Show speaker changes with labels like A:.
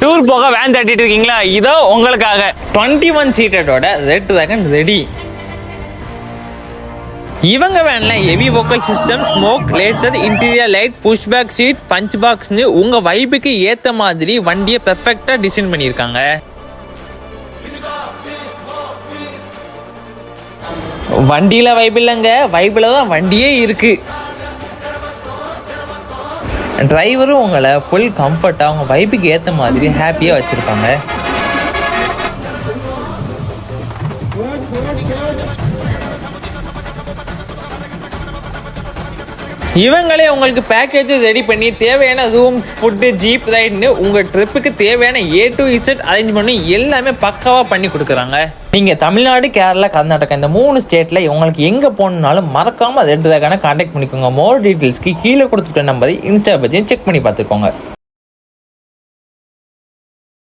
A: Tour போக van தட்டிட்டு இருக்கீங்களா? இதோ உங்களுக்காக 21 சீட்டரோட ரெட் வேகன் ரெடி. இவங்க வேன்ல heavy vocal system, smoke, laser, interior light, pushback seat, punch பாக்ஸ்னு உங்க வைப்புக்கு ஏத்த மாதிரி வண்டியை பெர்ஃபெக்ட்டா டிசைன் பண்ணியிருக்காங்க. வண்டியில வைப் இல்லைங்க, வைப்பில் தான் வண்டியே இருக்கு. டிரைவரும் உங்களை ஃபுல் கம்ஃபர்ட்டாக அவங்க வைப்புக்கு ஏற்ற மாதிரி ஹாப்பியாக வச்சுருப்பாங்க. இவங்களே உங்களுக்கு பேக்கேஜ் ரெடி பண்ணி தேவையான ரூம்ஸ், ஃபுட்டு, ஜீப் ரைட்னு உங்கள் ட்ரிப்புக்கு தேவையான A to Z அரேஞ்ச்மெண்ட் எல்லாமே பக்காவாக பண்ணி கொடுக்குறாங்க. நீங்கள் தமிழ்நாடு, கேரளா, கர்நாடகா இந்த 3 ஸ்டேட்டில் உங்களுக்கு எங்கே போகணுன்னாலும் மறக்காமல் ரெட் வேகனை கான்டாக்ட் பண்ணிக்கோங்க. மோர் டீட்டெயில்ஸ்க்கு கீழே கொடுத்துருக்க நம்பரை இன்ஸ்டா பேஜையும் செக் பண்ணி பார்த்துக்கோங்க.